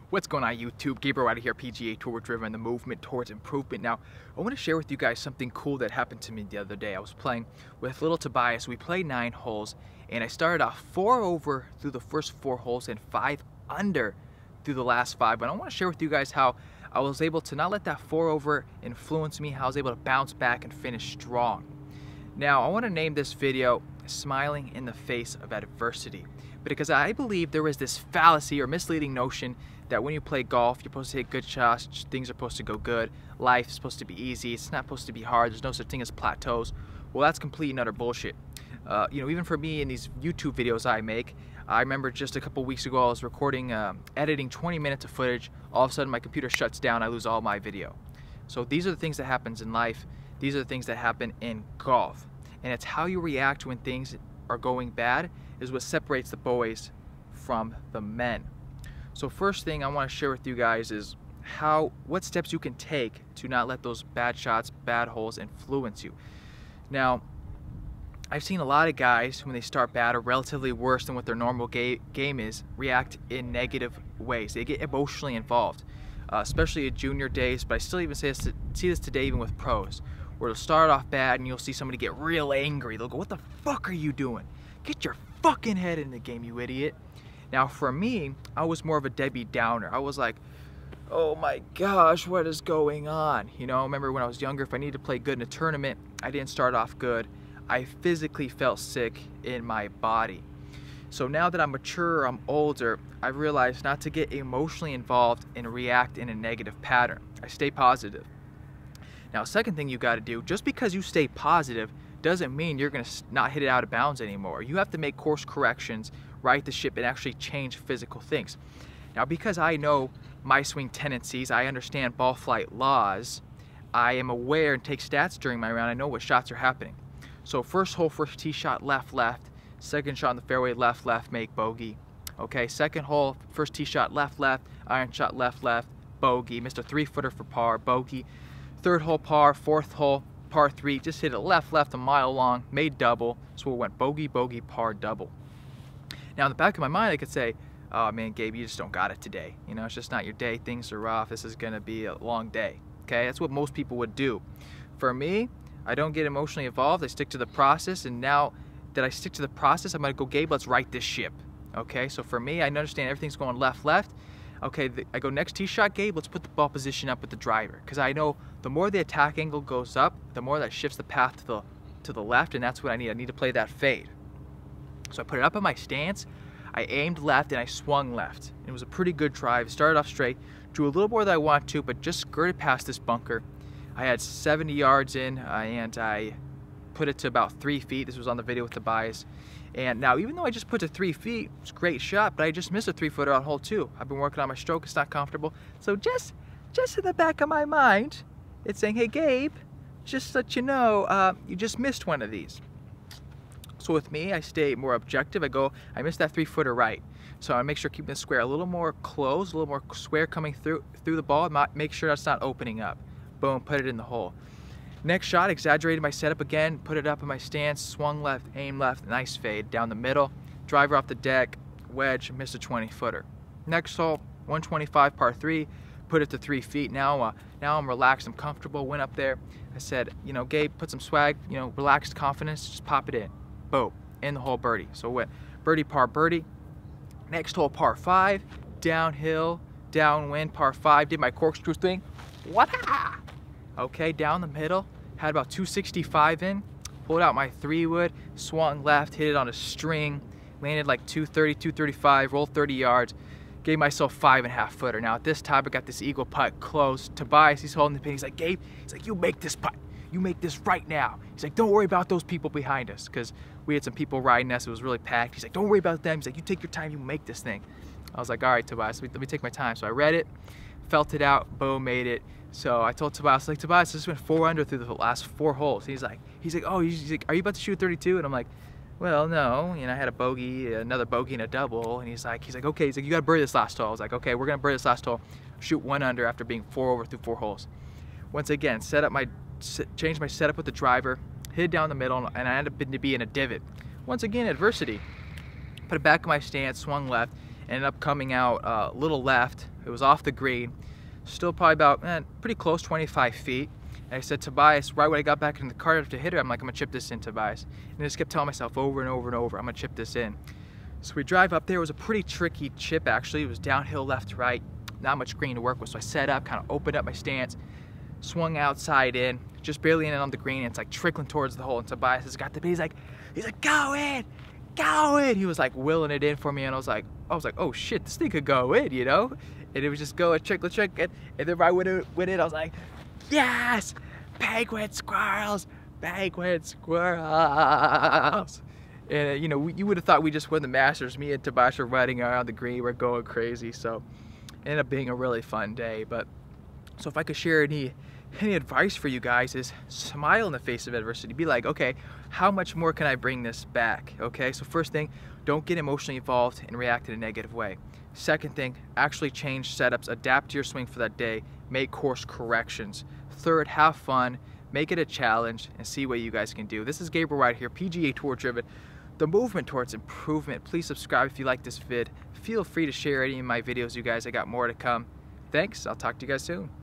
What's going on YouTube? Gabriel out of here, PGA Tour Driven, the movement towards improvement. Now, I want to share with you guys something cool that happened to me the other day. I was playing with little Tobias. We played 9 holes, and I started off 4 over through the first 4 holes and 5 under through the last 5. But I want to share with you guys how I was able to not let that 4 over influence me, how I was able to bounce back and finish strong. Now, I want to name this video Smiling in the Face of Adversity, because I believe there was this fallacy or misleading notion that when you play golf, you're supposed to hit good shots, things are supposed to go good, life is supposed to be easy, it's not supposed to be hard, there's no such thing as plateaus. Well, that's complete and utter bullshit. Even for me in these YouTube videos I make, I remember just a couple weeks ago I was recording, editing 20 minutes of footage, all of a sudden my computer shuts down, I lose all my video. So these are the things that happens in life, these are the things that happen in golf. And it's how you react when things are going bad is what separates the boys from the men. So first thing I want to share with you guys is what steps you can take to not let those bad shots, bad holes influence you. Now, I've seen a lot of guys when they start bad or relatively worse than what their normal game is, react in negative ways. They get emotionally involved, especially at junior days, but I still even see this today even with pros, where it'll start off bad and you'll see somebody get real angry. They'll go, "What the fuck are you doing? Get your fucking head in the game, you idiot." Now for me, I was more of a Debbie Downer. I was like, oh my gosh, what is going on? You know, I remember when I was younger, if I needed to play good in a tournament, I didn't start off good. I physically felt sick in my body. So now that I'm mature, I'm older, I realized not to get emotionally involved and react in a negative pattern. I stay positive. Now, second thing you got to do, just because you stay positive doesn't mean you're going to not hit it out of bounds anymore. You have to make course corrections, right the ship, and actually change physical things. Now, because I know my swing tendencies, I understand ball flight laws, I am aware and take stats during my round. I know what shots are happening. So first hole, first tee shot, left, left. Second shot on the fairway, left, left, make bogey. Okay, second hole, first tee shot, left, left. Iron shot, left, left, bogey. Missed a 3-footer for par, bogey. Third hole par, fourth hole par 3, just hit it left, left a mile long, made double. So it went bogey, bogey, par, double. Now in the back of my mind I could say, oh man, Gabe, you just don't got it today. You know, it's just not your day, things are rough, this is gonna be a long day. Okay, that's what most people would do. For me, I don't get emotionally involved, I stick to the process, and now that I stick to the process, I'm gonna go, Gabe, let's right this ship. Okay, so for me, I understand everything's going left, left. Okay, I go next tee shot, Gabe, let's put the ball position up with the driver. Because I know the more the attack angle goes up, the more that shifts the path to the left, and that's what I need. I need to play that fade. So I put it up in my stance, I aimed left, and I swung left. It was a pretty good drive. Started off straight, drew a little more than I want to, but just skirted past this bunker. I had 70 yards in, and I put it to about 3 feet. This was on the video with the bias. And now, even though I just put it to 3 feet, it's a great shot, but I just missed a 3-footer on hole 2. I've been working on my stroke, it's not comfortable. So just in the back of my mind, it's saying, hey Gabe, just to let you know, you just missed one of these. So with me, I stay more objective. I missed that 3-footer right. So I make sure keeping the square a little more closed, a little more square coming through the ball, make sure that's not opening up. Boom, put it in the hole. Next shot, exaggerated my setup again, put it up in my stance, swung left, aim left, nice fade, down the middle, driver off the deck, wedge, missed a 20-footer. Next hole, 125 par 3, put it to 3 feet. Now I'm relaxed, I'm comfortable, went up there. I said, you know, Gabe, put some swag, you know, relaxed confidence, just pop it in. Boom, in the hole birdie. So what? Birdie, par, birdie. Next hole, par 5, downhill, downwind, par 5, did my corkscrew thing. What-ha! Okay, down the middle, had about 265 in, pulled out my 3-wood, swung left, hit it on a string, landed like 230, 235, rolled 30 yards, gave myself 5.5-footer. Now at this time, I got this eagle putt close. Tobias, he's holding the pin, he's like, Gabe, he's like, you make this putt. You make this right now. He's like, don't worry about those people behind us, because we had some people riding us, it was really packed. He's like, don't worry about them. He's like, you take your time, you make this thing. I was like, all right, Tobias, let me take my time. So I read it, felt it out, boom, made it. So I told Tobias, like, Tobias, I just went 4 under through the last 4 holes. He's like, oh, he's like, are you about to shoot 32? And I'm like, well, no. You know, I had a bogey, another bogey, and a double. And he's like, okay. He's like, you got to birdie this last hole. I was like, okay, we're gonna birdie this last hole. Shoot 1 under after being 4 over through 4 holes. Once again, changed my setup with the driver, hit it down the middle, and I ended up to be in a divot. Once again, adversity. Put it back in my stance, swung left, Ended up coming out a little left. It was off the green. Still probably about, pretty close, 25 feet. And I said, Tobias, right when I got back in the cart after hit her, I'm like, I'm gonna chip this in, Tobias. And I just kept telling myself over and over and over, I'm gonna chip this in. So we drive up there. It was a pretty tricky chip, actually. It was downhill, left to right, not much green to work with. So I set up, kind of opened up my stance, swung outside in, just barely in on the green. And it's like trickling towards the hole. And Tobias has got the bait. He's like, go in, go in. He was like willing it in for me. And I was like, oh shit, this thing could go in, you know? And it would just go a trickle. And then right when it went in, I was like, yes, penguin squirrels, penguin squirrels. And you know, you would have thought we just won the Masters. Me and Tobias were riding around the green, we're going crazy. So it ended up being a really fun day. But so if I could share any advice for you guys, is smile in the face of adversity. Be like, okay, how much more can I bring this back? Okay, so first thing, don't get emotionally involved and react in a negative way. Second thing, actually change setups, adapt to your swing for that day, make course corrections. Third, have fun, make it a challenge, and see what you guys can do. This is Gabriel right here, PGA Tour Driven, the movement towards improvement. Please subscribe if you like this vid. Feel free to share any of my videos, you guys. I got more to come. Thanks, I'll talk to you guys soon.